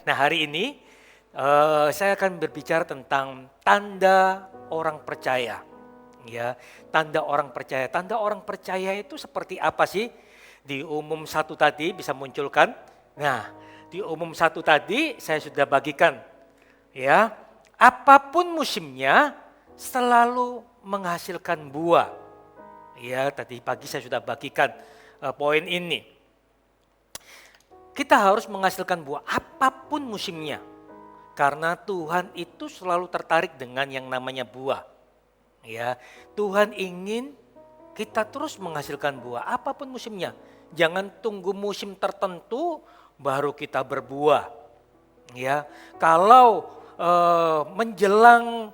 Nah, hari ini saya akan berbicara tentang tanda orang percaya. Ya, tanda orang percaya. Tanda orang percaya itu seperti apa sih? Di umum satu tadi bisa munculkan. Nah, di umum satu tadi saya sudah bagikan. Ya, apapun musimnya selalu menghasilkan buah. Ya, tadi pagi saya sudah bagikan poin ini. Kita harus menghasilkan buah apapun musimnya. Karena Tuhan itu selalu tertarik dengan yang namanya buah. Ya, Tuhan ingin kita terus menghasilkan buah apapun musimnya. Jangan tunggu musim tertentu baru kita berbuah. Ya, kalau menjelang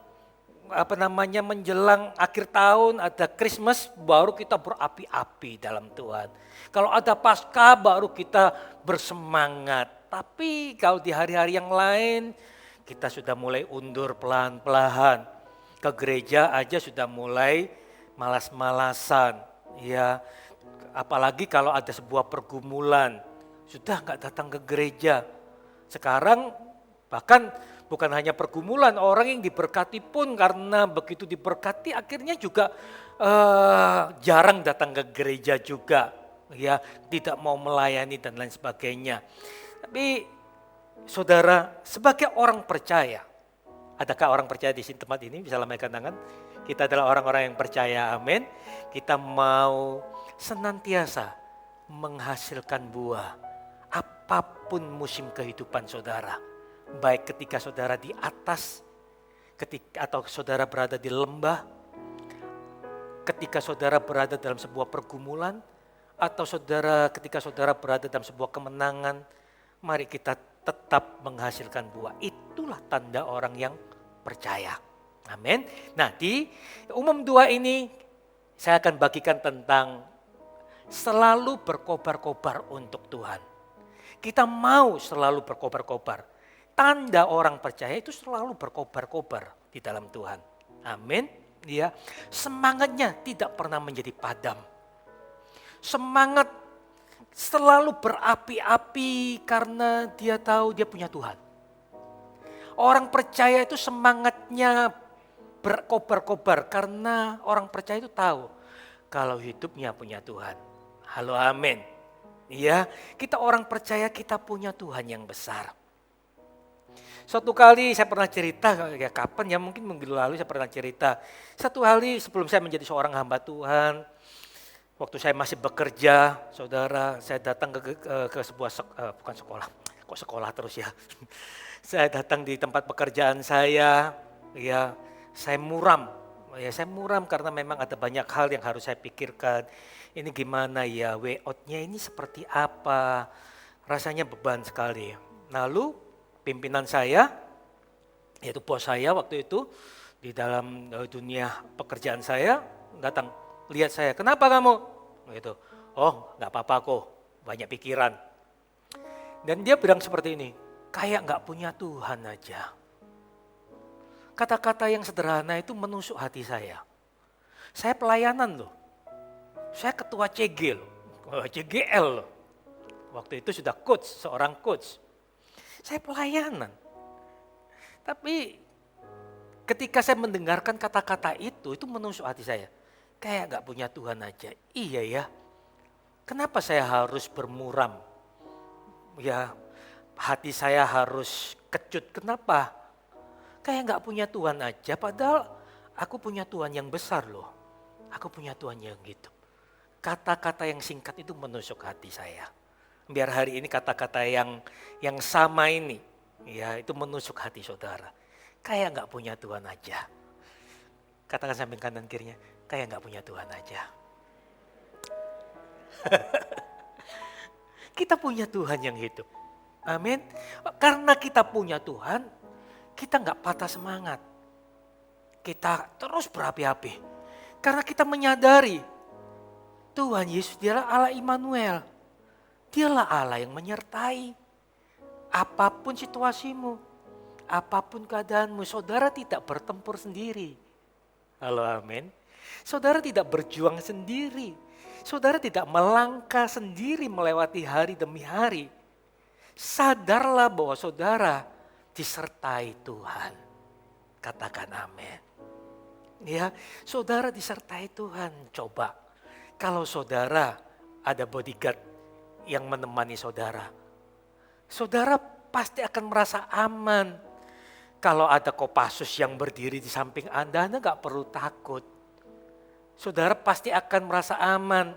menjelang akhir tahun ada Christmas baru kita berapi-api dalam Tuhan. Kalau ada Paskah baru kita bersemangat. Tapi kalau di hari-hari yang lain kita sudah mulai undur pelan-pelan. Ke gereja aja sudah mulai malas-malasan. Ya, apalagi kalau ada sebuah pergumulan sudah nggak datang ke gereja. Sekarang bahkan bukan hanya pergumulan, orang yang diberkati pun karena begitu diberkati akhirnya juga jarang datang ke gereja juga, ya, tidak mau melayani dan lain sebagainya. Tapi saudara, sebagai orang percaya, adakah orang percaya di sini tempat ini bisa lambaikan tangan? Kita adalah orang-orang yang percaya, amin. Kita mau senantiasa menghasilkan buah apapun musim kehidupan saudara. Baik ketika saudara di atas, atau saudara berada di lembah, ketika saudara berada dalam sebuah pergumulan, atau ketika saudara berada dalam sebuah kemenangan, mari kita tetap menghasilkan buah. Itulah tanda orang yang percaya. Amin. Nah, di umum 2 ini saya akan bagikan tentang selalu berkobar-kobar untuk Tuhan. Kita mau selalu berkobar-kobar. Tanda orang percaya itu selalu berkobar-kobar di dalam Tuhan. Amin. Ya, semangatnya tidak pernah menjadi padam. Semangat selalu berapi-api karena dia tahu dia punya Tuhan. Orang percaya itu semangatnya berkobar-kobar karena orang percaya itu tahu kalau hidupnya punya Tuhan. Halo, amin. Ya, kita orang percaya kita punya Tuhan yang besar. Suatu kali saya pernah cerita, ya kapan ya mungkin minggu lalu saya pernah cerita. Satu hari sebelum saya menjadi seorang hamba Tuhan, waktu saya masih bekerja, saudara, saya datang ke sebuah bukan sekolah, kok sekolah terus ya. Saya datang di tempat pekerjaan saya, ya saya muram karena memang ada banyak hal yang harus saya pikirkan. Ini gimana ya, way out-nya ini seperti apa, rasanya beban sekali. Lalu pimpinan saya, yaitu bos saya waktu itu di dalam dunia pekerjaan saya datang lihat saya, kenapa kamu? Gitu. Oh, nggak apa-apa kok, banyak pikiran. Dan dia bilang seperti ini, kayak nggak punya Tuhan aja. Kata-kata yang sederhana itu menusuk hati saya. Saya pelayanan loh, saya ketua CG loh, CGL loh. Waktu itu sudah coach, seorang coach. Saya pelayanan. Tapi ketika saya mendengarkan kata-kata itu menusuk hati saya. Kayak gak punya Tuhan aja. Iya ya, kenapa saya harus bermuram? Ya, hati saya harus kecut. Kenapa? Kayak gak punya Tuhan aja, padahal aku punya Tuhan yang besar loh. Aku punya Tuhan yang hidup. Kata-kata yang singkat itu menusuk hati saya. Biar hari ini kata-kata yang sama ini, ya itu menusuk hati saudara. Kayak nggak punya Tuhan aja. Katakan samping kanan kirinya, kayak nggak punya Tuhan aja. Kita punya Tuhan yang hidup. Amin. Karena kita punya Tuhan, kita nggak patah semangat. Kita terus berapi-api. Karena kita menyadari Tuhan Yesus dialah Allah Immanuel. Dialah Allah yang menyertai apapun situasimu, apapun keadaanmu. Saudara tidak bertempur sendiri. Halo, amin. Saudara tidak berjuang sendiri. Saudara tidak melangkah sendiri melewati hari demi hari. Sadarlah bahwa saudara disertai Tuhan. Katakan amin. Ya, saudara disertai Tuhan. Coba, kalau saudara ada bodyguard yang menemani saudara, saudara pasti akan merasa aman. Kalau ada Kopassus yang berdiri di samping Anda gak perlu takut. Saudara pasti akan merasa aman.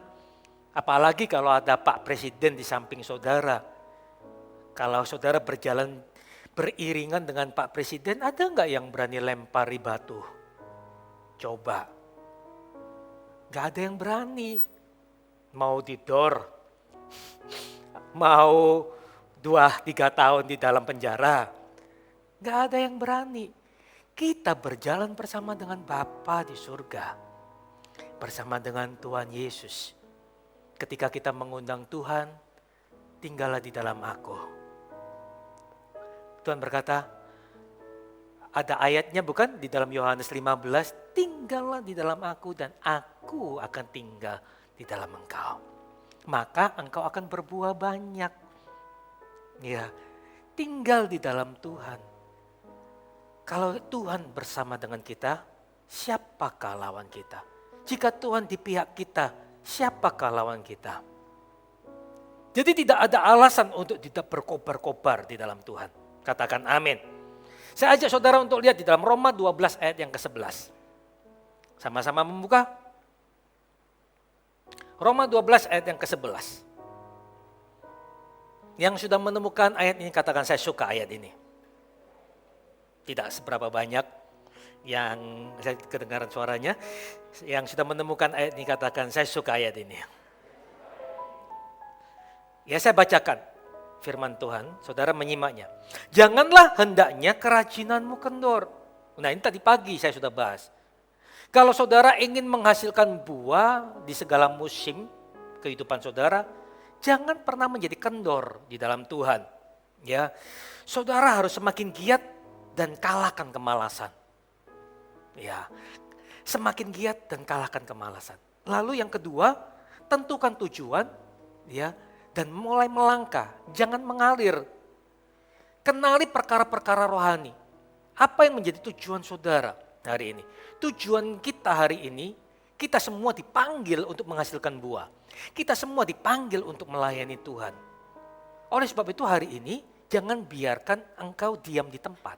Apalagi kalau ada Pak Presiden di samping saudara. Kalau saudara berjalan beriringan dengan Pak Presiden, ada gak yang berani lempari batu? Coba. Gak ada yang berani. Mau didor, mau 2-3 tahun di dalam penjara. Gak ada yang berani. Kita berjalan bersama dengan Bapa di surga. Bersama dengan Tuhan Yesus. Ketika kita mengundang Tuhan, tinggallah di dalam aku. Tuhan berkata, ada ayatnya bukan di dalam Yohanes 15, tinggallah di dalam aku dan aku akan tinggal di dalam engkau. Maka engkau akan berbuah banyak. Ya, tinggal di dalam Tuhan. Kalau Tuhan bersama dengan kita, siapakah lawan kita? Jika Tuhan di pihak kita, siapakah lawan kita? Jadi tidak ada alasan untuk tidak berkobar-kobar di dalam Tuhan. Katakan amin. Saya ajak saudara untuk lihat di dalam Roma 12 ayat yang ke-11. Sama-sama membuka. Roma 12 ayat yang ke-11. Yang sudah menemukan ayat ini katakan saya suka ayat ini. Tidak seberapa banyak yang saya kedengaran suaranya. Yang sudah menemukan ayat ini katakan saya suka ayat ini. Ya saya bacakan firman Tuhan, saudara menyimaknya. Janganlah hendaknya kerajinanmu kendor. Nah ini tadi pagi saya sudah bahas. Kalau saudara ingin menghasilkan buah di segala musim kehidupan saudara, jangan pernah menjadi kendor di dalam Tuhan. Ya, saudara harus semakin giat dan kalahkan kemalasan. Ya, semakin giat dan kalahkan kemalasan. Lalu yang kedua, tentukan tujuan, ya, dan mulai melangkah. Jangan mengalir. Kenali perkara-perkara rohani. Apa yang menjadi tujuan saudara hari ini? Tujuan kita hari ini, kita semua dipanggil untuk menghasilkan buah. Kita semua dipanggil untuk melayani Tuhan. Oleh sebab itu hari ini, jangan biarkan engkau diam di tempat.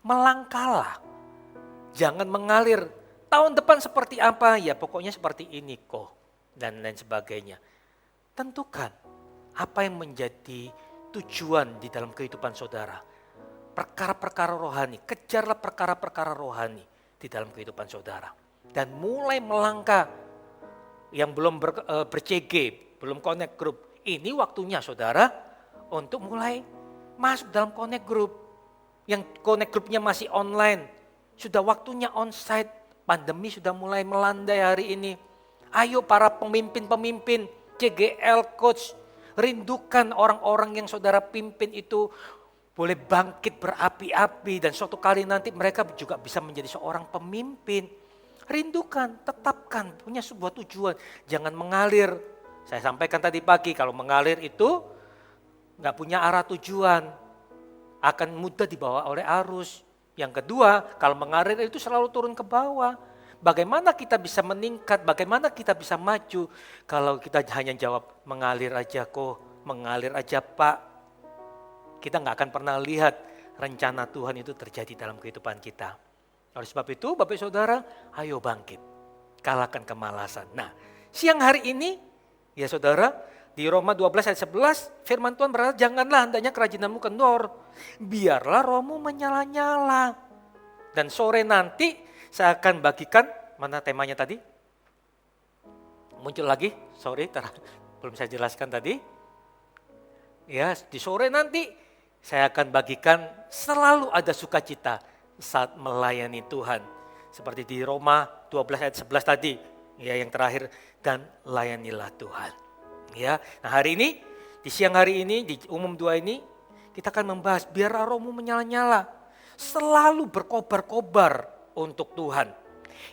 Melangkahlah. Jangan mengalir. Tahun depan seperti apa? Ya pokoknya seperti ini kok. Dan lain sebagainya. Tentukan apa yang menjadi tujuan di dalam kehidupan saudara. Perkara-perkara rohani. Kejarlah perkara-perkara rohani di dalam kehidupan saudara. Dan mulai melangkah. Yang belum ber-CG, belum connect group. Ini waktunya saudara untuk mulai masuk dalam connect group. Yang connect groupnya masih online. Sudah waktunya onsite. Pandemi sudah mulai melandai hari ini. Ayo para pemimpin-pemimpin, CGL, coach. Rindukan orang-orang yang saudara pimpin itu boleh bangkit berapi-api. Dan suatu kali nanti mereka juga bisa menjadi seorang pemimpin. Rindukan, tetapkan, punya sebuah tujuan. Jangan mengalir. Saya sampaikan tadi pagi, kalau mengalir itu gak punya arah tujuan. Akan mudah dibawa oleh arus. Yang kedua, kalau mengalir itu selalu turun ke bawah. Bagaimana kita bisa meningkat, bagaimana kita bisa maju. Kalau kita hanya jawab, mengalir aja kok, mengalir aja Pak. Kita gak akan pernah lihat rencana Tuhan itu terjadi dalam kehidupan kita. Oleh sebab itu, Bapak Saudara, ayo bangkit. Kalahkan kemalasan. Nah, siang hari ini, ya saudara, di Roma 12 ayat 11, firman Tuhan berkata, janganlah hendaknya kerajinanmu kendor. Biarlah rohmu menyala-nyala. Dan sore nanti saya akan bagikan, mana temanya tadi? Muncul lagi, sorry, belum saya jelaskan tadi. Ya, di sore nanti saya akan bagikan selalu ada sukacita saat melayani Tuhan. Seperti di Roma 12 ayat 11 tadi, ya yang terakhir, dan layanilah Tuhan. Ya, nah hari ini, di siang hari ini, di umum 2 ini, kita akan membahas biar rohmu menyala-nyala. Selalu berkobar-kobar untuk Tuhan.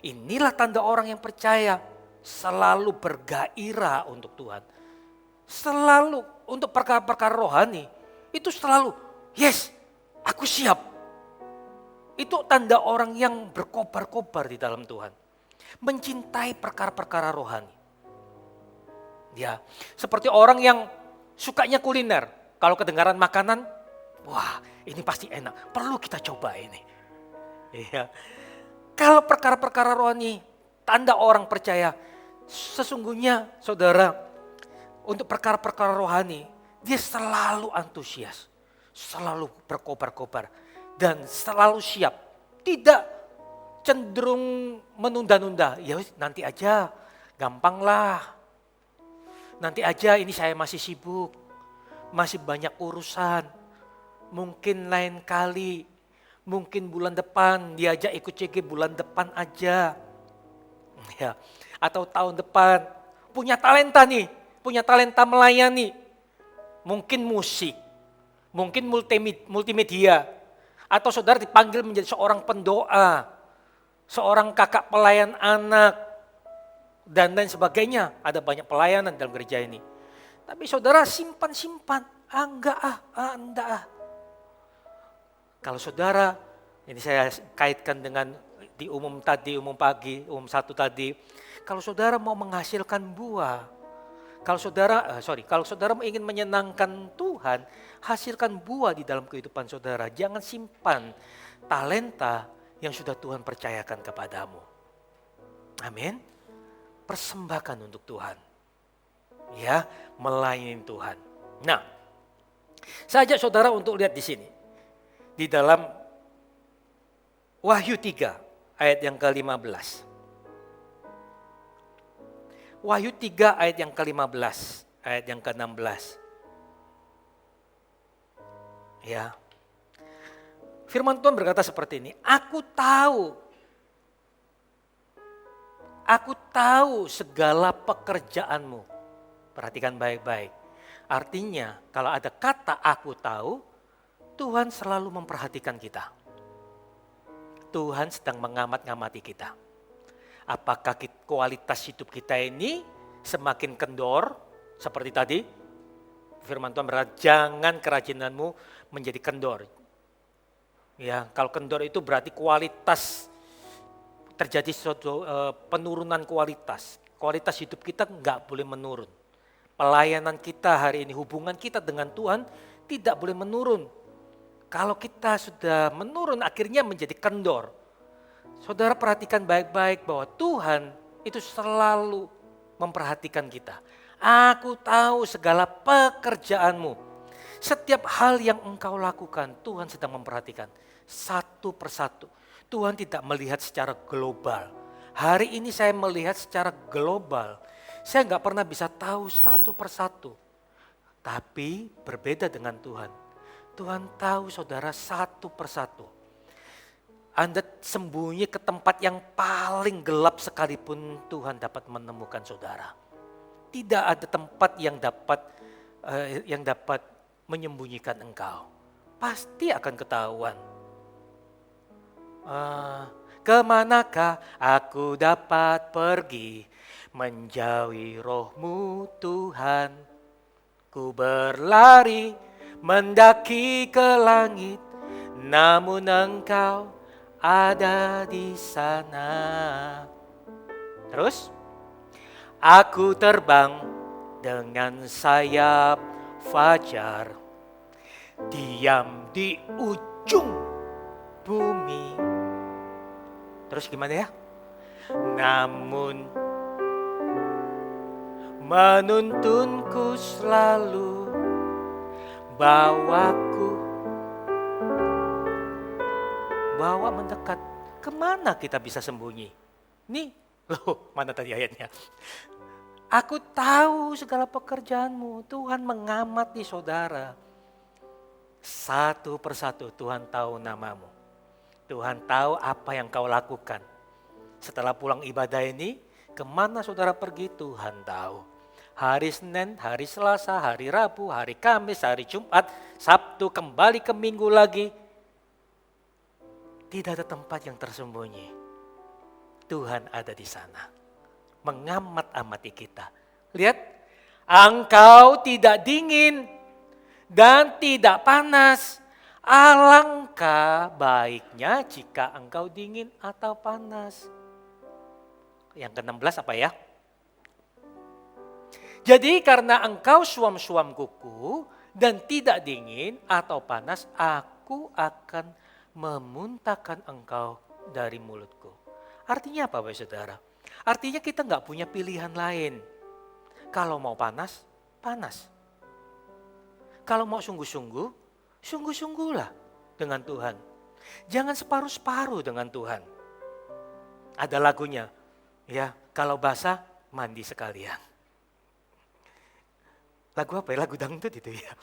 Inilah tanda orang yang percaya, selalu bergairah untuk Tuhan. Selalu untuk perkara-perkara rohani, itu selalu, yes, aku siap. Itu tanda orang yang berkobar-kobar di dalam Tuhan. Mencintai perkara-perkara rohani. Ya, seperti orang yang sukanya kuliner. Kalau kedengaran makanan, wah ini pasti enak, perlu kita coba ini. Iya. Kalau perkara-perkara rohani, tanda orang percaya, sesungguhnya saudara, untuk perkara-perkara rohani, dia selalu antusias, selalu berkobar-kobar, dan selalu siap. Tidak cenderung menunda-nunda, ya nanti aja, gampang lah. Nanti aja, ini saya masih sibuk, masih banyak urusan. Mungkin lain kali, mungkin bulan depan, diajak ikut CG bulan depan aja. Ya, atau tahun depan, punya talenta nih. Punya talenta melayani, mungkin musik, mungkin multimedia, atau saudara dipanggil menjadi seorang pendoa, seorang kakak pelayan anak, dan lain sebagainya. Ada banyak pelayanan dalam gereja ini. Tapi saudara simpan, enggak. Kalau saudara, ini saya kaitkan dengan di umum pagi, umum 1 tadi, kalau saudara mau menghasilkan buah, kalau saudara ingin menyenangkan Tuhan, hasilkan buah di dalam kehidupan saudara. Jangan simpan talenta yang sudah Tuhan percayakan kepadamu. Amin. Persembahkan untuk Tuhan. Ya, melayani Tuhan. Nah, saya ajak saudara untuk lihat di sini. Di dalam Wahyu 3 ayat yang ke-15. Wahyu 3 ayat yang ke-15, ayat yang ke-16. Ya. Firman Tuhan berkata seperti ini, Aku tahu segala pekerjaanmu. Perhatikan baik-baik. Artinya kalau ada kata aku tahu, Tuhan selalu memperhatikan kita. Tuhan sedang mengamat-ngamati kita. Apakah kualitas hidup kita ini semakin kendor seperti tadi? Firman Tuhan berkata, jangan kerajinanmu menjadi kendor. Ya, kalau kendor itu berarti kualitas terjadi suatu penurunan kualitas. Kualitas hidup kita enggak boleh menurun. Pelayanan kita hari ini, hubungan kita dengan Tuhan tidak boleh menurun. Kalau kita sudah menurun akhirnya menjadi kendor. Saudara perhatikan baik-baik bahwa Tuhan itu selalu memperhatikan kita. Aku tahu segala pekerjaanmu. Setiap hal yang engkau lakukan Tuhan sedang memperhatikan. Satu persatu. Tuhan tidak melihat secara global. Hari ini saya melihat secara global. Saya nggak pernah bisa tahu satu persatu. Tapi berbeda dengan Tuhan. Tuhan tahu saudara satu persatu. Anda sembunyi ke tempat yang paling gelap sekalipun Tuhan dapat menemukan saudara. Tidak ada tempat yang dapat menyembunyikan engkau. Pasti akan ketahuan. Kemanakah aku dapat pergi menjauhi roh-Mu Tuhan? Ku berlari mendaki ke langit, namun engkau ada di sana. Terus, aku terbang dengan sayap fajar, diam di ujung bumi. Terus gimana ya? Namun menuntunku selalu, bawa mendekat. Kemana kita bisa sembunyi? Nih, loh mana tadi ayatnya? Aku tahu segala pekerjaanmu. Tuhan mengamati saudara. Satu persatu Tuhan tahu namamu. Tuhan tahu apa yang kau lakukan. Setelah pulang ibadah ini, kemana saudara pergi Tuhan tahu. Hari Senin, hari Selasa, hari Rabu, hari Kamis, hari Jumat, Sabtu, kembali ke Minggu lagi. Tidak ada tempat yang tersembunyi. Tuhan ada di sana. Mengamat-amati kita. Lihat, engkau tidak dingin dan tidak panas. Alangkah baiknya jika engkau dingin atau panas. Yang ke-16 apa ya? Jadi karena engkau suam-suam kuku dan tidak dingin atau panas, aku akan memuntahkan engkau dari mulutku. Artinya apa Bapak Saudara? Artinya kita nggak punya pilihan lain. Kalau mau panas, panas. Kalau mau sungguh-sungguh, sungguh-sungguhlah dengan Tuhan. Jangan separuh-separuh dengan Tuhan. Ada lagunya, ya kalau basah mandi sekalian. Lagu apa ya? Lagu dangdut itu ya.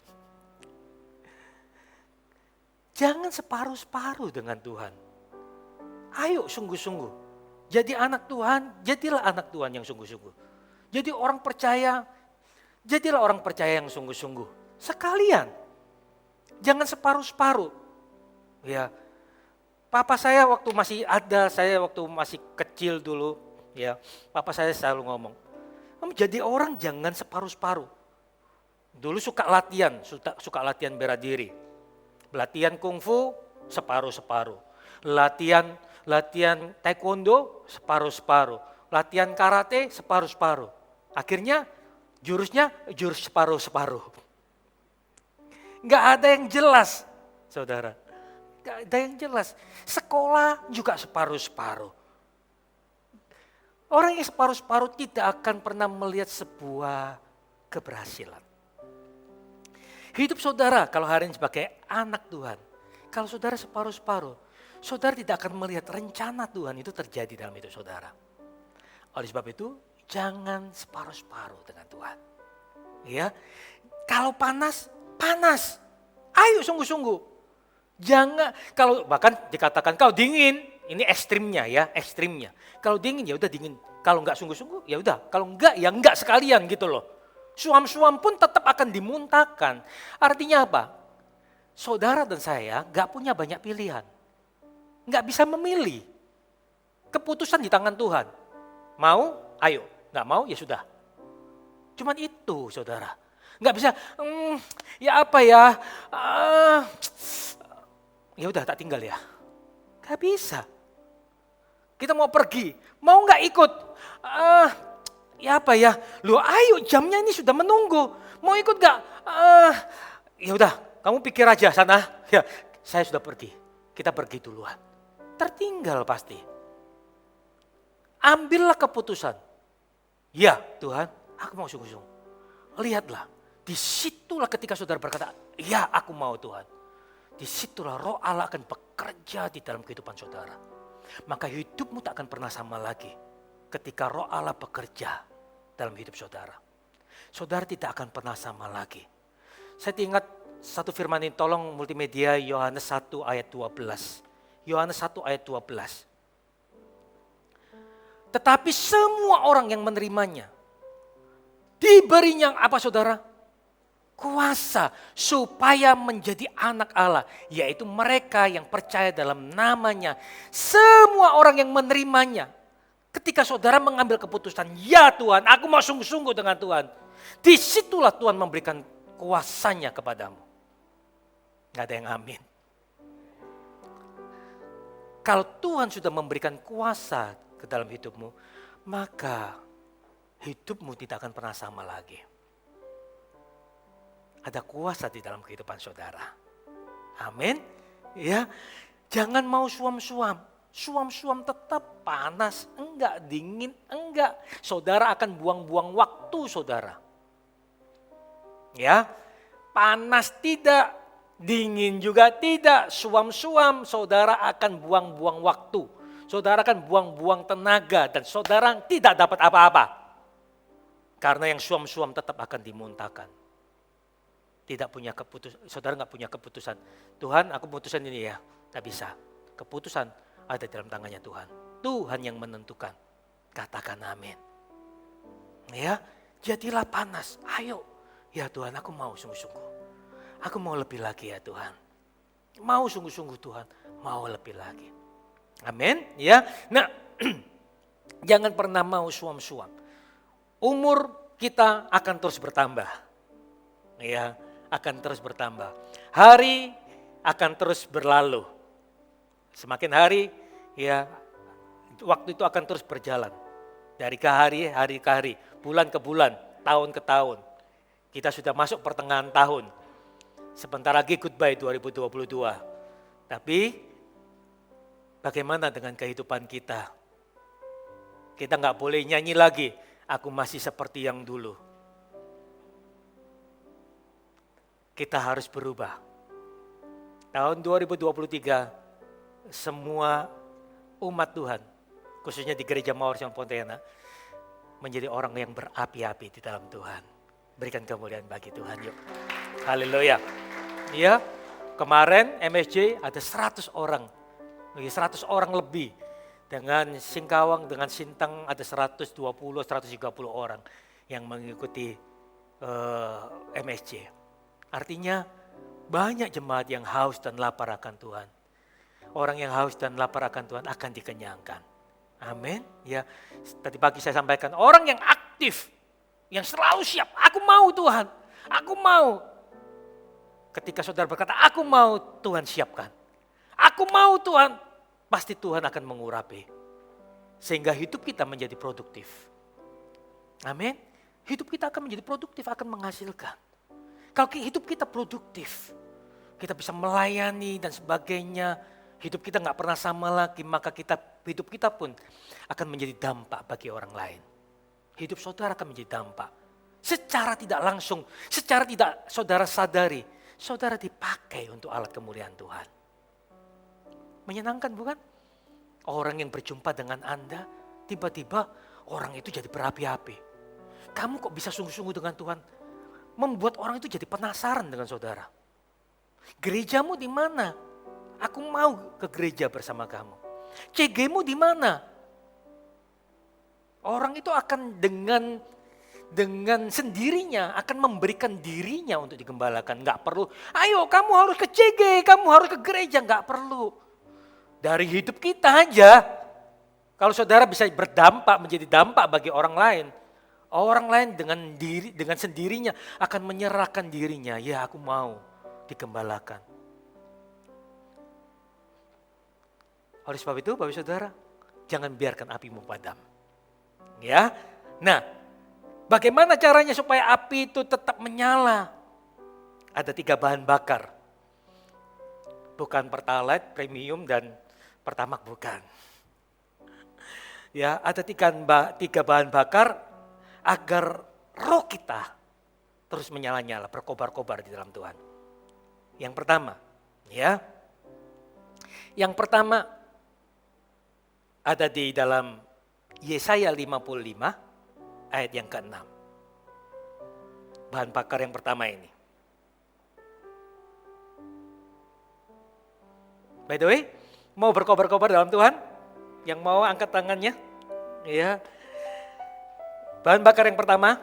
Jangan separuh-separuh dengan Tuhan. Ayo sungguh-sungguh. Jadi anak Tuhan, jadilah anak Tuhan yang sungguh-sungguh. Jadi orang percaya, jadilah orang percaya yang sungguh-sungguh. Sekalian. Jangan separuh-separuh. Ya. Papa saya waktu masih ada, saya waktu masih kecil dulu, ya. Papa saya selalu ngomong, kamu jadi orang jangan separuh-separuh. Dulu suka latihan bela diri. Latihan kungfu separuh-separuh. Latihan taekwondo separuh-separuh. Latihan karate separuh-separuh. Akhirnya jurus separuh-separuh. Enggak ada yang jelas, saudara. Enggak ada yang jelas. Sekolah juga separuh-separuh. Orang yang separuh-separuh tidak akan pernah melihat sebuah keberhasilan. Hidup saudara kalau hari ini sebagai anak Tuhan, kalau saudara separuh-separuh, saudara tidak akan melihat rencana Tuhan itu terjadi dalam hidup saudara. Oleh sebab itu, jangan separuh-separuh dengan Tuhan. Ya, kalau panas, panas. Ayo sungguh-sungguh. Jangan, kalau bahkan dikatakan kau dingin, ini ekstrimnya ya, ekstrimnya. Kalau dingin ya udah dingin. Kalau enggak sungguh-sungguh ya udah. Kalau enggak ya enggak sekalian gitu loh. Suam-suam pun tetap akan dimuntahkan. Artinya apa? Saudara dan saya gak punya banyak pilihan. Gak bisa memilih. Keputusan di tangan Tuhan. Mau? Ayo. Gak mau? Ya sudah. Cuman itu saudara. Gak bisa, ya apa ya. Ya udah tak tinggal ya. Gak bisa. Kita mau pergi. Mau gak ikut? Ya apa ya, lu ayo jamnya ini sudah menunggu, mau ikut gak? Ya udah, kamu pikir aja sana, ya saya sudah pergi, kita pergi duluan. Tertinggal pasti. Ambillah keputusan. Ya Tuhan, aku mau sungguh-sungguh. Lihatlah, disitulah ketika saudara berkata, ya aku mau Tuhan. Disitulah Roh Allah akan bekerja di dalam kehidupan saudara. Maka hidupmu tak akan pernah sama lagi. Ketika Roh Allah bekerja dalam hidup saudara. Saudara tidak akan pernah sama lagi. Saya ingat satu firman ini, tolong multimedia Yohanes 1 ayat 12. Yohanes 1 ayat 12. Tetapi semua orang yang menerimanya, diberinya apa saudara? Kuasa supaya menjadi anak Allah. Yaitu mereka yang percaya dalam namanya. Semua orang yang menerimanya. Ketika saudara mengambil keputusan, ya Tuhan, aku mau sungguh-sungguh dengan Tuhan. Disitulah Tuhan memberikan kuasanya kepadamu. Gak ada yang amin. Kalau Tuhan sudah memberikan kuasa ke dalam hidupmu, maka hidupmu tidak akan pernah sama lagi. Ada kuasa di dalam kehidupan saudara. Amin. Ya, jangan mau suam-suam. Suam-suam tetap panas, enggak dingin, enggak. Saudara akan buang-buang waktu saudara. Ya, panas tidak, dingin juga tidak. Suam-suam saudara akan buang-buang waktu. Saudara akan buang-buang tenaga dan saudara tidak dapat apa-apa. Karena yang suam-suam tetap akan dimuntahkan. Tidak punya keputusan, saudara nggak punya keputusan. Tuhan, aku putusan ini ya, nggak bisa. Keputusan ada dalam tangannya Tuhan. Tuhan yang menentukan. Katakan amin. Ya, jadilah panas. Ayo. Ya Tuhan, aku mau sungguh-sungguh. Aku mau lebih lagi ya Tuhan. Mau sungguh-sungguh Tuhan. Mau lebih lagi. Amin. Ya. Nah, jangan pernah mau suam-suam. Umur kita akan terus bertambah. Ya, akan terus bertambah. Hari akan terus berlalu. Semakin hari, ya, waktu itu akan terus berjalan. Dari ke hari, hari ke hari, bulan ke bulan, tahun ke tahun. Kita sudah masuk pertengahan tahun. Sebentar lagi goodbye 2022. Tapi bagaimana dengan kehidupan kita? Kita nggak boleh nyanyi lagi, aku masih seperti yang dulu. Kita harus berubah. Tahun 2023, semua umat Tuhan, khususnya di Gereja Mawar Siang Pontianak, menjadi orang yang berapi-api di dalam Tuhan. Berikan kemuliaan bagi Tuhan, yuk. Haleluya. Ya, kemarin MSJ ada 100 orang. 100 orang lebih. Dengan Singkawang, dengan Sintang ada 120, 130 orang yang mengikuti MSJ. Artinya banyak jemaat yang haus dan lapar akan Tuhan. Orang yang haus dan lapar akan Tuhan akan dikenyangkan. Amin. Ya, tadi pagi saya sampaikan, orang yang aktif, yang selalu siap, aku mau Tuhan, aku mau. Ketika saudara berkata, aku mau, Tuhan siapkan. Aku mau Tuhan, pasti Tuhan akan mengurapi. Sehingga hidup kita menjadi produktif. Amin. Hidup kita akan menjadi produktif, akan menghasilkan. Kalau hidup kita produktif, kita bisa melayani dan sebagainya, hidup kita nggak pernah sama lagi, maka hidup kita pun akan menjadi dampak bagi orang lain. Hidup saudara akan menjadi dampak. Secara tidak langsung, secara tidak saudara sadari, saudara dipakai untuk alat kemuliaan Tuhan. Menyenangkan bukan? Orang yang berjumpa dengan Anda, tiba-tiba orang itu jadi berapi-api. Kamu kok bisa sungguh-sungguh dengan Tuhan? Membuat orang itu jadi penasaran dengan saudara. Gerejamu di mana? Aku mau ke gereja bersama kamu. CG-mu di mana? Orang itu akan dengan sendirinya akan memberikan dirinya untuk digembalakan. Enggak perlu, ayo kamu harus ke CG, kamu harus ke gereja. Enggak perlu. Dari hidup kita aja, kalau saudara bisa berdampak, menjadi dampak bagi orang lain dengan sendirinya akan menyerahkan dirinya. Ya, aku mau digembalakan. Oleh sebab itu, Bapak Saudara, jangan biarkan apimu padam. Ya. Nah, bagaimana caranya supaya api itu tetap menyala? Ada 3 bahan bakar. Bukan Pertalite, Premium, dan Pertamax, bukan. Ya, ada 3 bahan bakar agar roh kita terus menyala-nyala, berkobar-kobar di dalam Tuhan. Yang pertama, ya. Yang pertama ada di dalam Yesaya 55 ayat yang ke-6. Bahan bakar yang pertama ini. By the way, mau berkobar-kobar dalam Tuhan? Yang mau angkat tangannya? Ya. Bahan bakar yang pertama,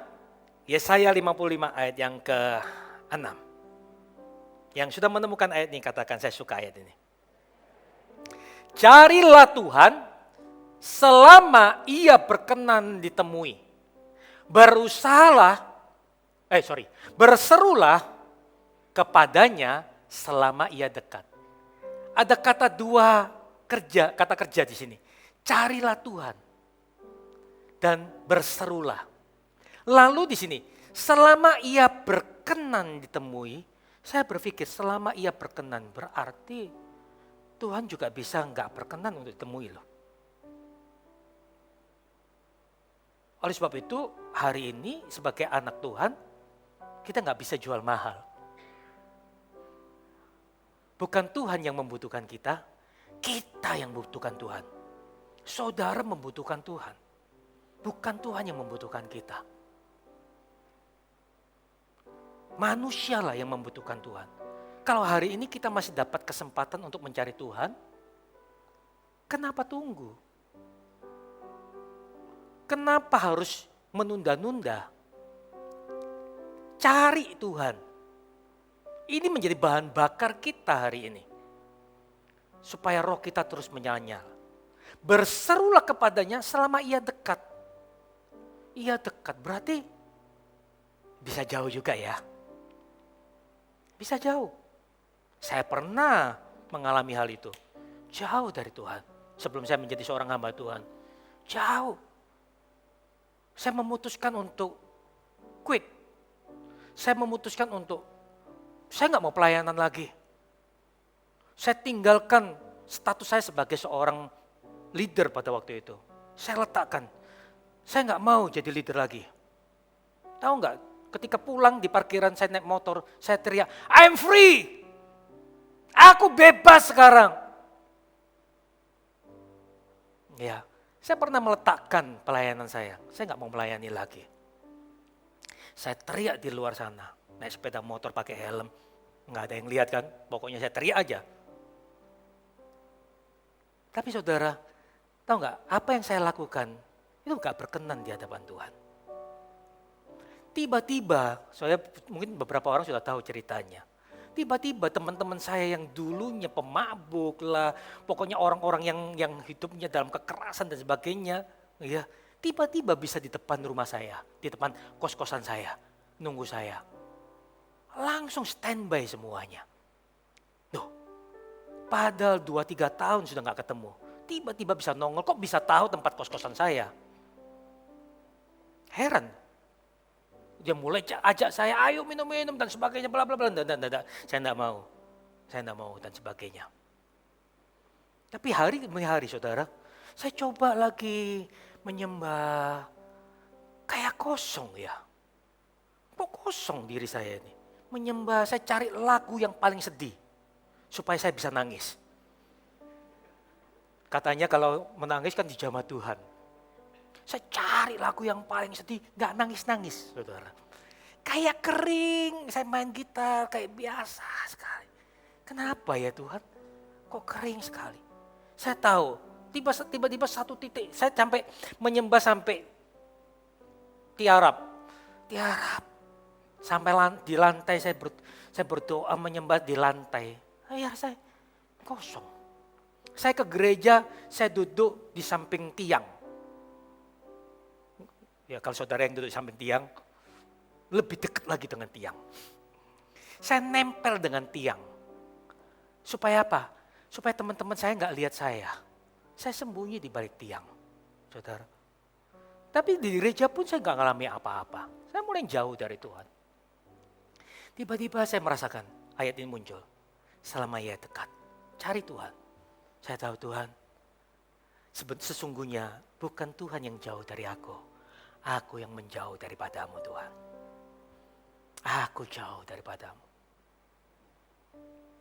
Yesaya 55 ayat yang ke-6. Yang sudah menemukan ayat ini katakan, saya suka ayat ini. Carilah Tuhan selama ia berkenan ditemui. Berserulah kepadanya selama ia dekat. Ada kata kerja di sini. Carilah Tuhan dan berserulah. Lalu di sini, selama ia berkenan ditemui, saya berpikir selama ia berkenan berarti Tuhan juga bisa enggak berkenan untuk ditemui loh. Oleh sebab itu hari ini sebagai anak Tuhan kita enggak bisa jual mahal. Bukan Tuhan yang membutuhkan kita, kita yang membutuhkan Tuhan. Saudara membutuhkan Tuhan, bukan Tuhan yang membutuhkan kita. Manusialah yang membutuhkan Tuhan. Kalau hari ini kita masih dapat kesempatan untuk mencari Tuhan, kenapa tunggu? Kenapa harus menunda-nunda? Cari Tuhan. Ini menjadi bahan bakar kita hari ini. Supaya roh kita terus menyala-nyala. Berserulah kepadanya selama ia dekat. Ia dekat berarti bisa jauh juga ya. Bisa jauh. Saya pernah mengalami hal itu. Jauh dari Tuhan. Sebelum saya menjadi seorang hamba Tuhan. Jauh. Saya memutuskan untuk quit. Saya memutuskan untuk, saya nggak mau pelayanan lagi. Saya tinggalkan status saya sebagai seorang leader pada waktu itu. Saya letakkan, saya nggak mau jadi leader lagi. Tahu nggak, ketika pulang di parkiran saya naik motor, saya teriak, I'm free! Aku bebas sekarang. Ya, saya pernah meletakkan pelayanan saya nggak mau melayani lagi. Saya teriak di luar sana, naik sepeda motor pakai helm, nggak ada yang lihat kan, pokoknya saya teriak aja. Tapi saudara, tahu nggak apa yang saya lakukan itu nggak berkenan di hadapan Tuhan. Tiba-tiba, saya mungkin beberapa orang sudah tahu ceritanya. Tiba-tiba teman-teman saya yang dulunya pemabuk lah, pokoknya orang-orang yang hidupnya dalam kekerasan dan sebagainya, ya, tiba-tiba bisa di depan rumah saya, di depan kos-kosan saya, nunggu saya. Langsung standby semuanya. Loh, padahal 2-3 tahun sudah gak ketemu. Tiba-tiba bisa nongol, kok bisa tahu tempat kos-kosan saya? Heran. Dia mulai ajak saya, ayo minum-minum dan sebagainya, bla bla bla. Saya enggak mau dan sebagainya. Tapi hari demi hari saudara, saya coba lagi menyembah, kayak kosong ya. Kok kosong diri saya ini? Menyembah, saya cari lagu yang paling sedih, supaya saya bisa nangis. Katanya kalau menangis kan dijamah Tuhan. Saya cari lagu yang paling sedih, gak nangis-nangis saudara. Kayak kering, saya main gitar kayak biasa sekali. Kenapa ya Tuhan? Kok kering sekali? Saya tahu, tiba-tiba satu titik, saya sampai menyembah sampai tiarap. Sampai di lantai saya berdoa menyembah di lantai. Ya saya kosong. Saya ke gereja, saya duduk di samping tiang. Ya kalau saudara yang duduk di samping tiang, lebih dekat lagi dengan tiang. Saya nempel dengan tiang. Supaya apa? Supaya teman-teman saya nggak lihat saya. Saya sembunyi di balik tiang, saudara. Tapi di gereja pun saya nggak ngalami apa-apa. Saya mulai jauh dari Tuhan. Tiba-tiba saya merasakan ayat ini muncul. Selama ia dekat, cari Tuhan. Saya tahu Tuhan, sesungguhnya bukan Tuhan yang jauh dari aku. Aku yang menjauh daripadamu Tuhan. Aku jauh daripadamu.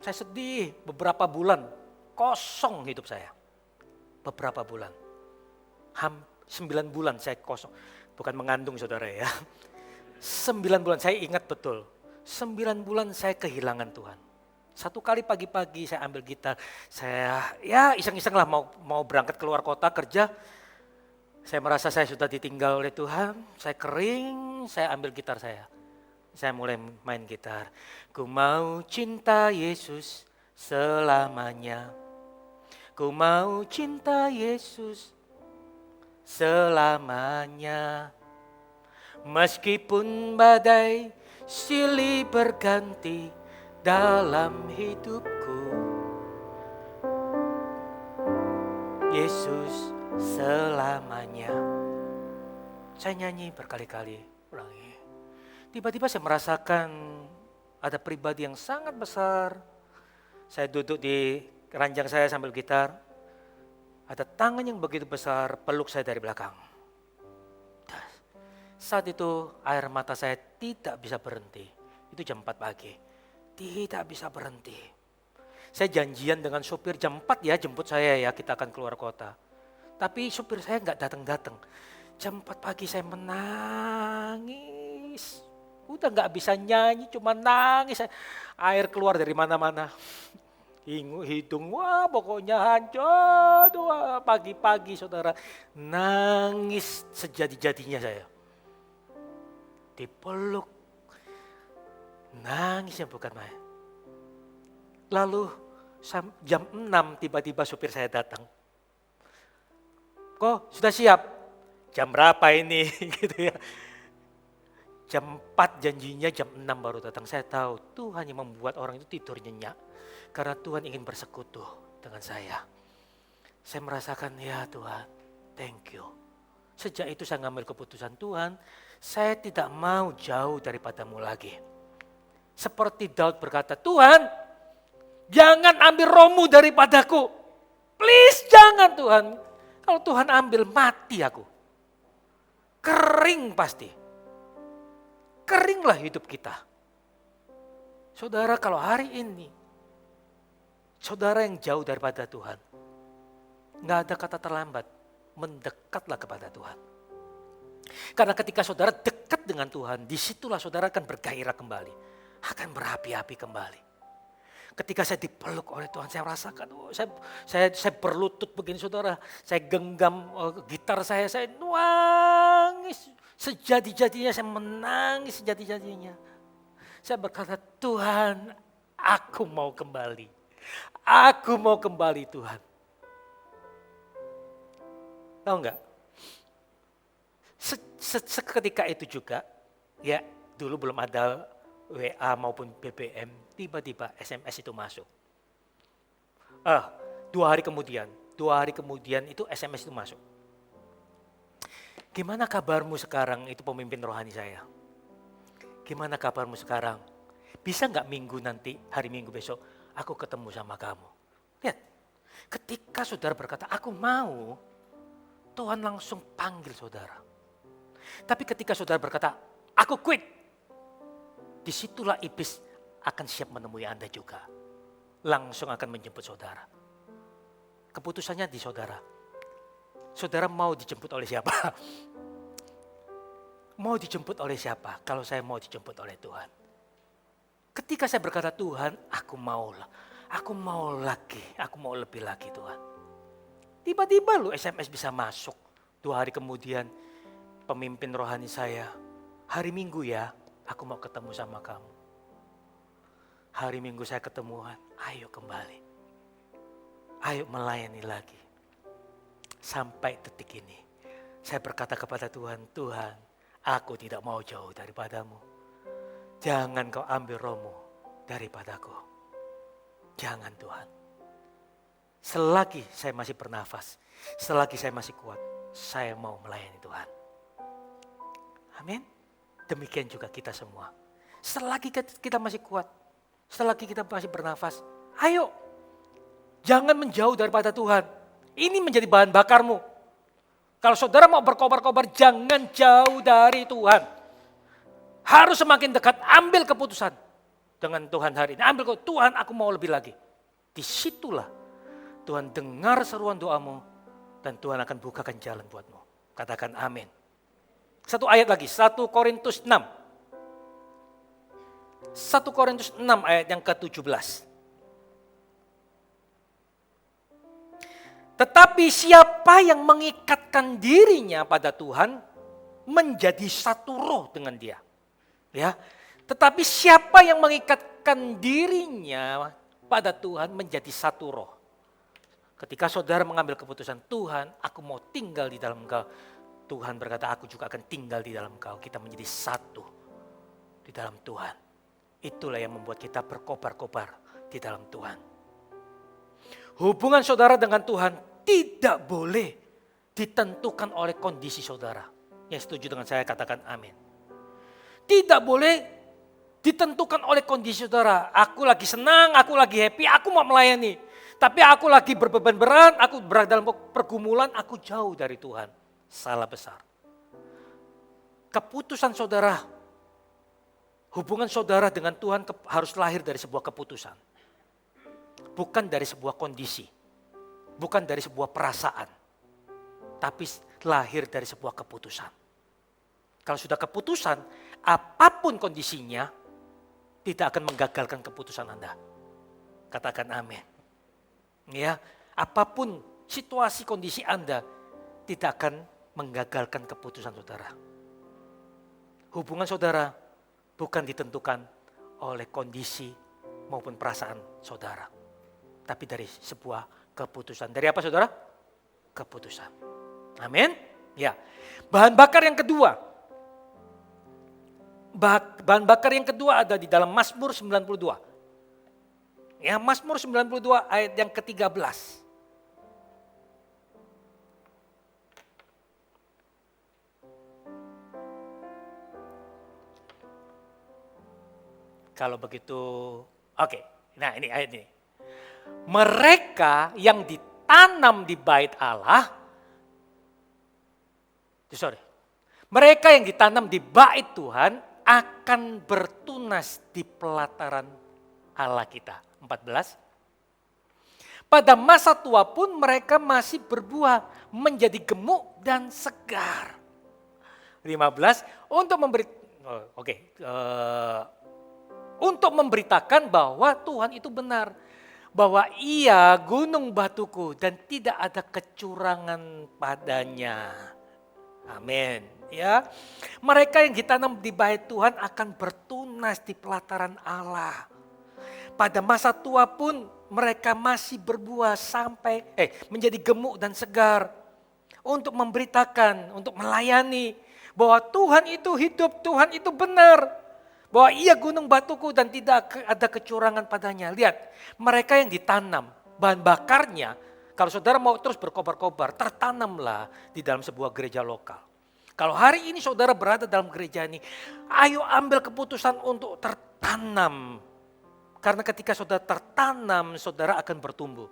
Saya sedih beberapa bulan, kosong hidup saya. Beberapa bulan. 9 bulan saya kosong. Bukan mengandung saudara ya. 9 bulan, saya ingat betul. 9 bulan saya kehilangan Tuhan. Satu kali pagi-pagi saya ambil gitar. Saya ya iseng-iseng lah mau berangkat keluar kota kerja. Saya merasa saya sudah ditinggal oleh Tuhan, saya kering, saya ambil gitar saya. Saya mulai main gitar. Ku mau cinta Yesus selamanya. Ku mau cinta Yesus selamanya. Meskipun badai silih berganti dalam hidupku. Yesus selamanya. Saya nyanyi berkali-kali, ulangi. Tiba-tiba saya merasakan ada pribadi yang sangat besar. Saya duduk di ranjang saya sambil gitar. Ada tangan yang begitu besar peluk saya dari belakang. Saat itu air mata saya tidak bisa berhenti. Itu jam 4 pagi. Tidak bisa berhenti. Saya janjian dengan sopir jam 4 ya jemput saya ya, kita akan keluar kota. Tapi supir saya nggak datang-datang. Jam 4 pagi saya menangis. Udah nggak bisa nyanyi, cuma nangis. Air keluar dari mana-mana. Hidung, wah pokoknya hancur. Wah, pagi-pagi saudara. Nangis sejadi-jadinya saya. Dipeluk. Nangis yang bukan main. Lalu jam 6 tiba-tiba supir saya datang. Kok sudah siap? Jam berapa ini? Gitu ya. Jam 4 janjinya, jam 6 baru datang. Saya tahu Tuhan yang membuat orang itu tidur nyenyak. Karena Tuhan ingin bersekutu dengan saya. Saya merasakan, ya Tuhan, thank you. Sejak itu saya ngambil keputusan, Tuhan, saya tidak mau jauh daripadamu lagi. Seperti Daud berkata, Tuhan, jangan ambil rohmu daripadaku. Please jangan Tuhan. Kalau Tuhan ambil, mati aku. Kering pasti. Keringlah hidup kita. Saudara, kalau hari ini saudara yang jauh daripada Tuhan, nggak ada kata terlambat, mendekatlah kepada Tuhan. Karena ketika saudara dekat dengan Tuhan, disitulah saudara akan bergairah kembali, akan berapi-api kembali. Ketika saya dipeluk oleh Tuhan, saya rasakan, saya berlutut begini saudara, saya genggam gitar saya nangis sejadi-jadinya, saya menangis sejadi-jadinya. Saya berkata, Tuhan, aku mau kembali. Aku mau kembali Tuhan. Tahu enggak? Seketika itu juga, ya dulu belum ada WA maupun BBM, tiba-tiba SMS itu masuk. 2 hari kemudian itu SMS itu masuk. Gimana kabarmu sekarang, itu pemimpin rohani saya. Gimana kabarmu sekarang? Bisa enggak minggu nanti, hari Minggu besok, aku ketemu sama kamu. Lihat, ketika saudara berkata, aku mau, Tuhan langsung panggil saudara. Tapi ketika saudara berkata, aku quit, disitulah iblis akan siap menemui Anda juga. Langsung akan menjemput saudara. Keputusannya di saudara. Saudara mau dijemput oleh siapa? Mau dijemput oleh siapa? Kalau saya mau dijemput oleh Tuhan. Ketika saya berkata, Tuhan, aku mau lagi, aku mau lebih lagi Tuhan. Tiba-tiba lu SMS bisa masuk. 2 hari kemudian pemimpin rohani saya, hari Minggu ya, aku mau ketemu sama kamu. Hari Minggu saya ketemuan, ayo kembali. Ayo melayani lagi. Sampai detik ini, saya berkata kepada Tuhan, Tuhan, aku tidak mau jauh daripadamu. Jangan kau ambil rohmu daripadaku. Jangan Tuhan. Selagi saya masih bernafas, selagi saya masih kuat, saya mau melayani Tuhan. Amin. Demikian juga kita semua. Selagi kita masih kuat, selagi kita masih bernafas, ayo. Jangan menjauh daripada Tuhan. Ini menjadi bahan bakarmu. Kalau saudara mau berkobar-kobar, jangan jauh dari Tuhan. Harus semakin dekat, ambil keputusan dengan Tuhan hari ini. Ambil keputusan, Tuhan aku mau lebih lagi. Disitulah Tuhan dengar seruan doamu dan Tuhan akan bukakan jalan buatmu. Katakan amin. Satu ayat lagi, 1 Korintus 6. 1 Korintus 6 ayat yang ke-17. Tetapi siapa yang mengikatkan dirinya pada Tuhan menjadi satu roh dengan dia. Ya. Tetapi siapa yang mengikatkan dirinya pada Tuhan menjadi satu roh. Ketika saudara mengambil keputusan, Tuhan aku mau tinggal di dalam Engkau. Tuhan berkata aku juga akan tinggal di dalam Engkau. Kita menjadi satu di dalam Tuhan. Itulah yang membuat kita berkobar-kobar di dalam Tuhan. Hubungan saudara dengan Tuhan tidak boleh ditentukan oleh kondisi saudara. Yang setuju dengan saya katakan amin. Tidak boleh ditentukan oleh kondisi saudara. Aku lagi senang, aku lagi happy, aku mau melayani. Tapi aku lagi berbeban berat, aku berada dalam pergumulan, aku jauh dari Tuhan. Salah besar. Keputusan saudara, hubungan saudara dengan Tuhan harus lahir dari sebuah keputusan. Bukan dari sebuah kondisi, bukan dari sebuah perasaan, tapi lahir dari sebuah keputusan. Kalau sudah keputusan, apapun kondisinya, tidak akan menggagalkan keputusan Anda. Katakan amin. Ya, apapun situasi kondisi Anda, tidak akan menggagalkan keputusan saudara. Hubungan saudara bukan ditentukan oleh kondisi maupun perasaan saudara. Tapi dari sebuah keputusan. Dari apa saudara? Keputusan. Amin. Ya. Bahan bakar yang kedua. Bahan bakar yang kedua ada di dalam Mazmur 92. Ya, Mazmur 92 ayat yang ke-13. Kalau begitu, oke. Nah ini ayat ini. Mereka yang ditanam di bait Allah, mereka yang ditanam di bait Tuhan akan bertunas di pelataran Allah kita. 14. Pada masa tua pun mereka masih berbuah menjadi gemuk dan segar. 15. Untuk memberitakan bahwa Tuhan itu benar. Bahwa ia gunung batuku dan tidak ada kecurangan padanya. Amin. Ya, mereka yang ditanam di bait Tuhan akan bertunas di pelataran Allah. Pada masa tua pun mereka masih berbuah sampai menjadi gemuk dan segar. Untuk memberitakan, untuk melayani bahwa Tuhan itu hidup, Tuhan itu benar. Bahwa ia gunung batuku dan tidak ada kecurangan padanya. Lihat, mereka yang ditanam, bahan bakarnya, kalau saudara mau terus berkobar-kobar, tertanamlah di dalam sebuah gereja lokal. Kalau hari ini saudara berada dalam gereja ini, ayo ambil keputusan untuk tertanam. Karena ketika saudara tertanam, saudara akan bertumbuh.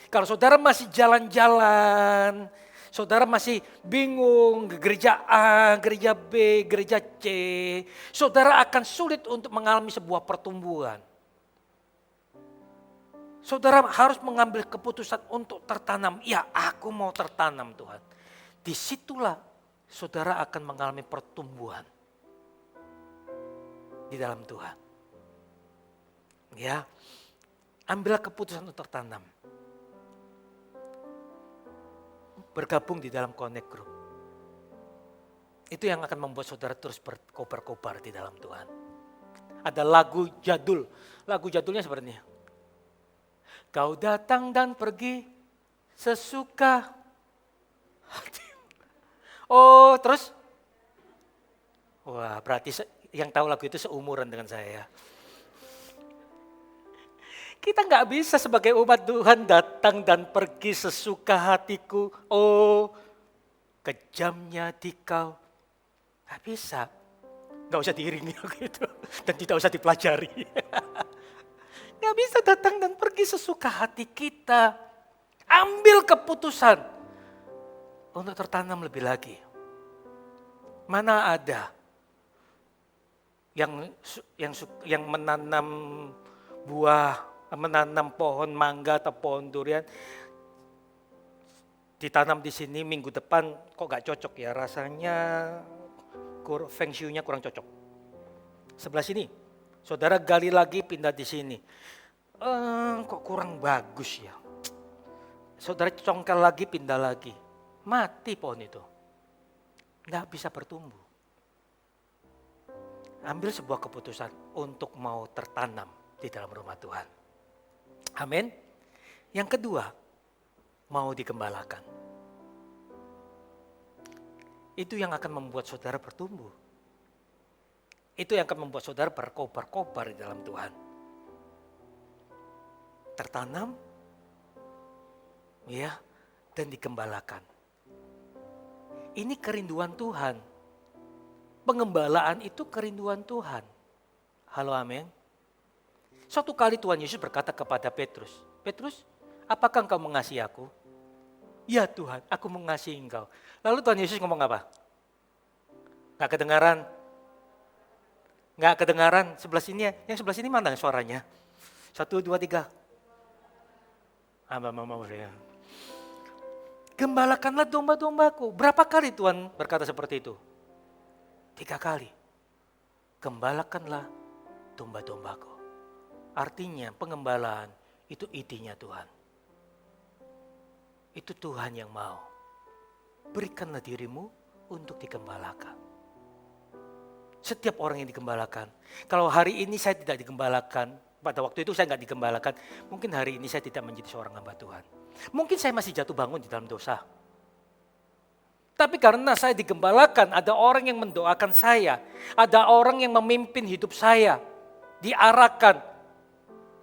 Kalau saudara masih jalan-jalan, saudara masih bingung, gereja A, gereja B, gereja C, saudara akan sulit untuk mengalami sebuah pertumbuhan. Saudara harus mengambil keputusan untuk tertanam. Ya, aku mau tertanam Tuhan. Disitulah saudara akan mengalami pertumbuhan di dalam Tuhan. Ya, ambillah keputusan untuk tertanam. Bergabung di dalam Connect Group. Itu yang akan membuat saudara terus berkobar-kobar di dalam Tuhan. Ada lagu jadul. Lagu jadulnya seperti ini. Kau datang dan pergi sesuka hati. Oh, terus? Wah, berarti yang tahu lagu itu seumuran dengan saya. Kita nggak bisa sebagai umat Tuhan datang dan pergi sesuka hatiku. Oh, kejamnya dikau. Nggak bisa. Nggak usah diiringi gitu. Dan tidak usah dipelajari. Nggak bisa datang dan pergi sesuka hati kita. Ambil keputusan untuk tertanam lebih lagi. Mana ada yang menanam buah, menanam pohon mangga atau pohon durian, ditanam di sini minggu depan kok gak cocok ya, rasanya feng shui-nya kurang cocok. Sebelah sini, saudara gali lagi pindah di sini, kok kurang bagus ya. Saudara congkel lagi pindah lagi, mati pohon itu, gak bisa bertumbuh. Ambil sebuah keputusan untuk mau tertanam di dalam rumah Tuhan. Amin. Yang kedua, mau digembalakan. Itu yang akan membuat saudara bertumbuh. Itu yang akan membuat saudara berkobar-kobar di dalam Tuhan. Tertanam, ya, dan digembalakan. Ini kerinduan Tuhan. Pengembalaan itu kerinduan Tuhan. Halo, amin. Suatu kali Tuhan Yesus berkata kepada Petrus, Petrus, apakah engkau mengasihi aku? Ya Tuhan, aku mengasihi engkau. Lalu Tuhan Yesus ngomong apa? Gak kedengaran? Gak kedengaran sebelah sini, yang sebelah sini mana suaranya? 1, 2, 3. Gembalakanlah domba-dombaku. Berapa kali Tuhan berkata seperti itu? 3 kali. Gembalakanlah domba-dombaku. Artinya pengembalaan itu idenya Tuhan. Itu Tuhan yang mau. Berikanlah dirimu untuk digembalakan. Setiap orang yang digembalakan. Kalau hari ini saya tidak digembalakan, pada waktu itu saya nggak digembalakan, mungkin hari ini saya tidak menjadi seorang hamba Tuhan. Mungkin saya masih jatuh bangun di dalam dosa. Tapi karena saya digembalakan, ada orang yang mendoakan saya, ada orang yang memimpin hidup saya, diarahkan.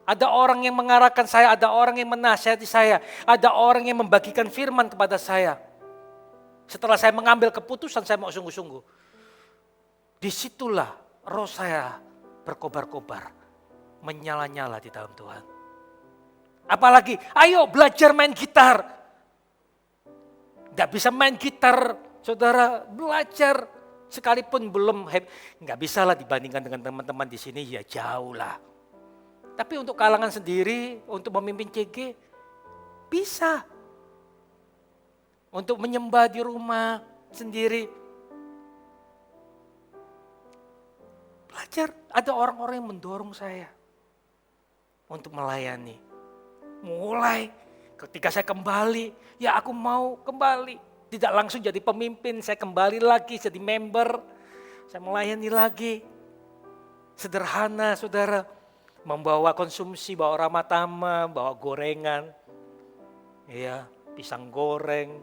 Ada orang yang mengarahkan saya, ada orang yang menasihati saya, ada orang yang membagikan firman kepada saya. Setelah saya mengambil keputusan, saya mau sungguh-sungguh. Disitulah roh saya berkobar-kobar, menyala-nyala di dalam Tuhan. Apalagi, ayo belajar main gitar. Gak bisa main gitar, saudara, belajar sekalipun belum, gak bisa lah dibandingkan dengan teman-teman di sini, ya jauh lah. Tapi untuk kalangan sendiri, untuk memimpin CG, bisa. Untuk menyembah di rumah sendiri. Belajar, ada orang-orang yang mendorong saya untuk melayani. Mulai ketika saya kembali, ya aku mau kembali. Tidak langsung jadi pemimpin, saya kembali lagi jadi member. Saya melayani lagi. Sederhana saudara, membawa konsumsi, bawa ramatama, bawa gorengan. Ya, pisang goreng,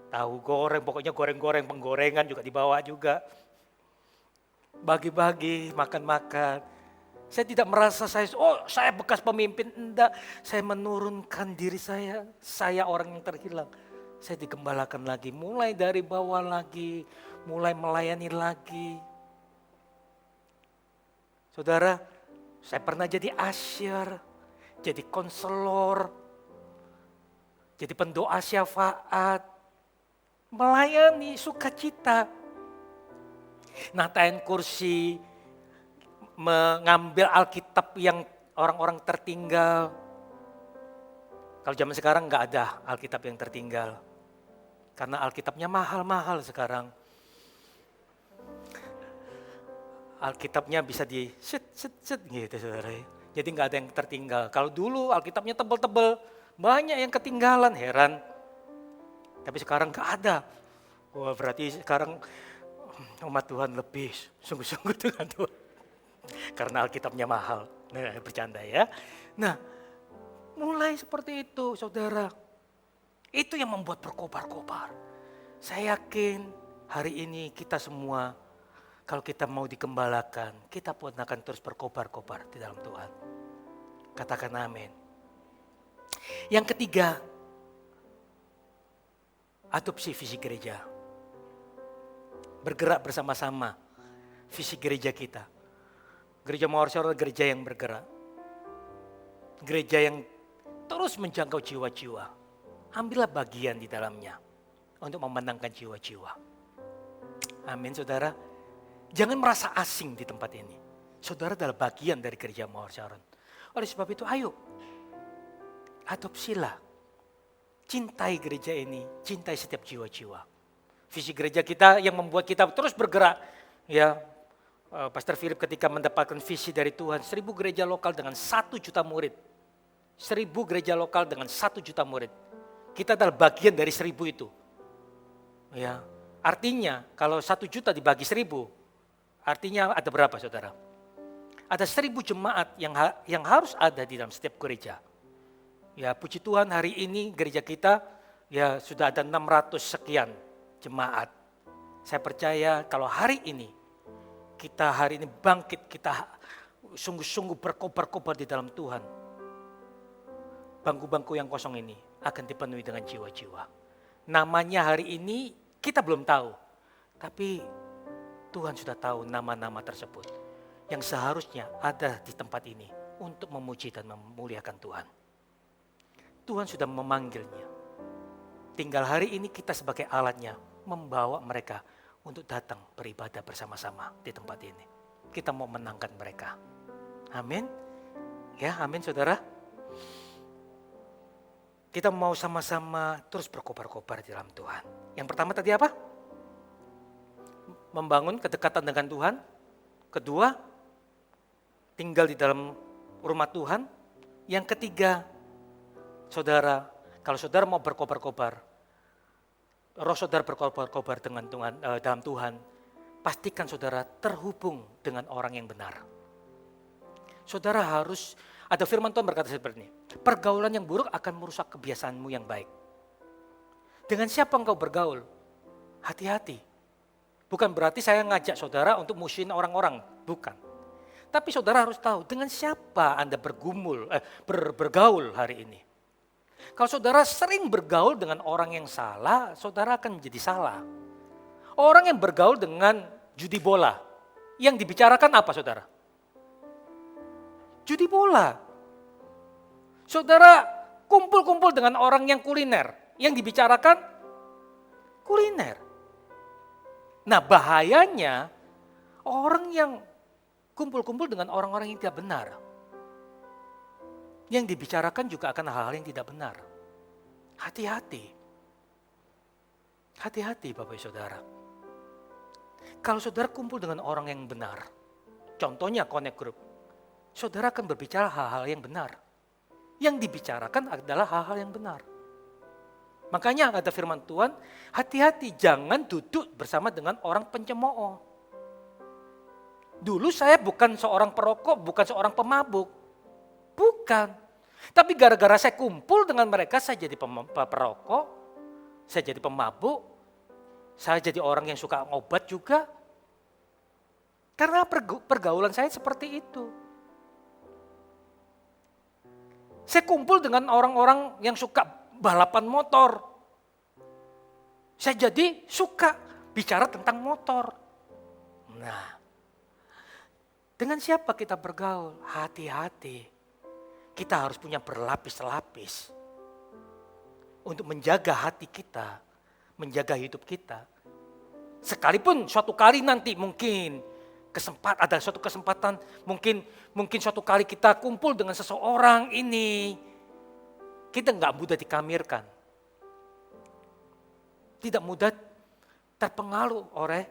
tahu goreng, pokoknya goreng-goreng, penggorengan juga dibawa juga. Bagi-bagi, makan-makan. Saya tidak merasa saya bekas pemimpin, enggak. Saya menurunkan diri saya orang yang terhilang. Saya digembalakan lagi, mulai dari bawah lagi, mulai melayani lagi. Saudara, saya pernah jadi asyir, jadi konselor, jadi pendoa syafaat, melayani sukacita. Natain kursi, mengambil Alkitab yang orang-orang tertinggal. Kalau zaman sekarang nggak ada Alkitab yang tertinggal. Karena Alkitabnya mahal-mahal sekarang. Alkitabnya bisa di set gitu saudara. Jadi nggak ada yang tertinggal. Kalau dulu Alkitabnya tebel-tebel, banyak yang ketinggalan, heran. Tapi sekarang nggak ada. Wah berarti sekarang umat Tuhan lebih sungguh-sungguh dengan Tuhan. Karena Alkitabnya mahal, nah, bercanda ya. Nah, mulai seperti itu saudara. Itu yang membuat berkobar-kobar. Saya yakin hari ini kita semua, kalau kita mau dikembalakan, kita pun akan terus berkobar-kobar di dalam Tuhan. Katakan amin. Yang ketiga, adopsi visi gereja. Bergerak bersama-sama visi gereja kita. Gereja Mawar Syaro adalah gereja yang bergerak. Gereja yang terus menjangkau jiwa-jiwa. Ambillah bagian di dalamnya untuk memenangkan jiwa-jiwa. Amin saudara. Jangan merasa asing di tempat ini. Saudara adalah bagian dari gereja Mawar Syaro. Oleh sebab itu ayo, adopsilah. Cintai gereja ini, cintai setiap jiwa-jiwa. Visi gereja kita yang membuat kita terus bergerak. Ya, Pastor Philip ketika mendapatkan visi dari Tuhan, 1.000 gereja lokal dengan 1 juta murid. 1.000 gereja lokal dengan 1 juta murid. Kita adalah bagian dari 1.000 itu. Ya, artinya kalau 1 juta dibagi 1.000, artinya ada berapa saudara? Ada 1.000 jemaat yang harus ada di dalam setiap gereja. Ya puji Tuhan hari ini gereja kita ya sudah ada 600 sekian jemaat. Saya percaya kalau hari ini kita hari ini bangkit, kita sungguh-sungguh berkobar-kobar di dalam Tuhan. Bangku-bangku yang kosong ini akan dipenuhi dengan jiwa-jiwa. Namanya hari ini kita belum tahu. Tapi Tuhan sudah tahu nama-nama tersebut. Yang seharusnya ada di tempat ini untuk memuji dan memuliakan Tuhan. Tuhan sudah memanggilnya. Tinggal hari ini kita sebagai alatnya membawa mereka untuk datang beribadah bersama-sama di tempat ini. Kita mau menangkan mereka. Amin. Ya, amin saudara. Kita mau sama-sama terus berkobar-kobar di dalam Tuhan. Yang pertama tadi apa? Membangun kedekatan dengan Tuhan. Kedua, tinggal di dalam rumah Tuhan. Yang ketiga, saudara, kalau saudara mau berkobar-kobar, roh saudara berkobar-kobar dengan Tuhan, dalam Tuhan, pastikan saudara terhubung dengan orang yang benar. Saudara harus, ada firman Tuhan berkata seperti ini, pergaulan yang buruk akan merusak kebiasaanmu yang baik. Dengan siapa engkau bergaul? Hati-hati. Bukan berarti saya ngajak saudara untuk musuhin orang-orang, bukan. Tapi saudara harus tahu dengan siapa Anda bergaul hari ini. Kalau saudara sering bergaul dengan orang yang salah, saudara akan menjadi salah. Orang yang bergaul dengan judi bola, yang dibicarakan apa saudara? Judi bola. Saudara kumpul-kumpul dengan orang yang kuliner, yang dibicarakan kuliner. Nah bahayanya orang yang kumpul-kumpul dengan orang-orang yang tidak benar. Yang dibicarakan juga akan hal-hal yang tidak benar. Hati-hati. Hati-hati Bapak Ibu Saudara. Kalau saudara kumpul dengan orang yang benar, contohnya Connect Group, saudara akan berbicara hal-hal yang benar. Yang dibicarakan adalah hal-hal yang benar. Makanya kata firman Tuhan, hati-hati jangan duduk bersama dengan orang pencemooh. Dulu saya bukan seorang perokok, bukan seorang pemabuk. Bukan. Tapi gara-gara saya kumpul dengan mereka, saya jadi perokok, saya jadi pemabuk, saya jadi orang yang suka ngobat juga. Karena pergaulan saya seperti itu. Saya kumpul dengan orang-orang yang suka balapan motor. Saya jadi suka bicara tentang motor. Nah, dengan siapa kita bergaul? Hati-hati. Kita harus punya berlapis-lapis. Untuk menjaga hati kita, menjaga hidup kita. Sekalipun suatu kali nanti mungkin ada suatu kesempatan, mungkin suatu kali kita kumpul dengan seseorang ini, kita nggak mudah dikamirkan. Tidak mudah terpengaruh oleh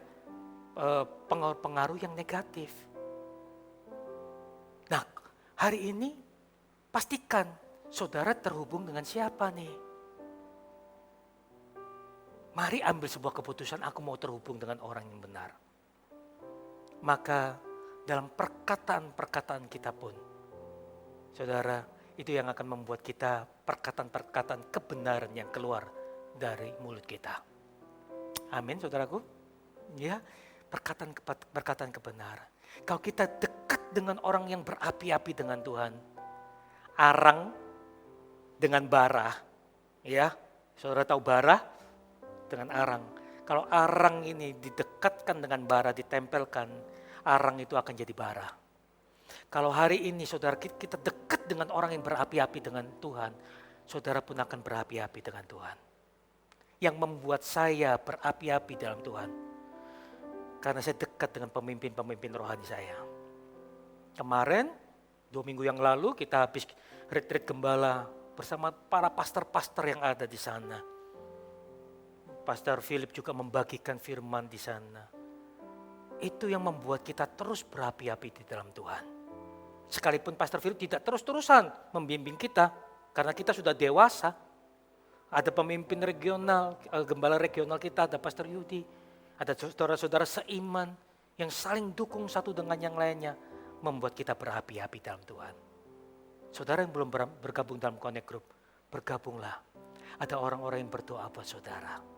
pengaruh-pengaruh yang negatif. Nah, hari ini pastikan saudara terhubung dengan siapa nih? Mari ambil sebuah keputusan, aku mau terhubung dengan orang yang benar. Maka dalam perkataan-perkataan kita pun, saudara, itu yang akan membuat kita perkataan-perkataan kebenaran yang keluar dari mulut kita. Amin, saudaraku. Ya, perkataan kebenaran. Kalau kita dekat dengan orang yang berapi-api dengan Tuhan, arang dengan bara, ya, saudara tahu bara dengan arang. Kalau arang ini didekatkan dengan bara, ditempelkan, arang itu akan jadi bara. Kalau hari ini saudara kita dekat dengan orang yang berapi-api dengan Tuhan, saudara pun akan berapi-api dengan Tuhan. Yang membuat saya berapi-api dalam Tuhan, karena saya dekat dengan pemimpin-pemimpin rohani saya. Kemarin, 2 minggu yang lalu kita habis retreat gembala bersama para pastor-pastor yang ada di sana. Pastor Philip juga membagikan firman di sana. Itu yang membuat kita terus berapi-api di dalam Tuhan. Sekalipun Pastor Philip tidak terus-terusan membimbing kita, karena kita sudah dewasa. Ada pemimpin regional, gembala regional kita, ada Pastor Yudi, ada saudara-saudara seiman yang saling dukung satu dengan yang lainnya, membuat kita berapi-api dalam Tuhan. Saudara yang belum bergabung dalam Connect Group, bergabunglah. Ada orang-orang yang berdoa buat saudara.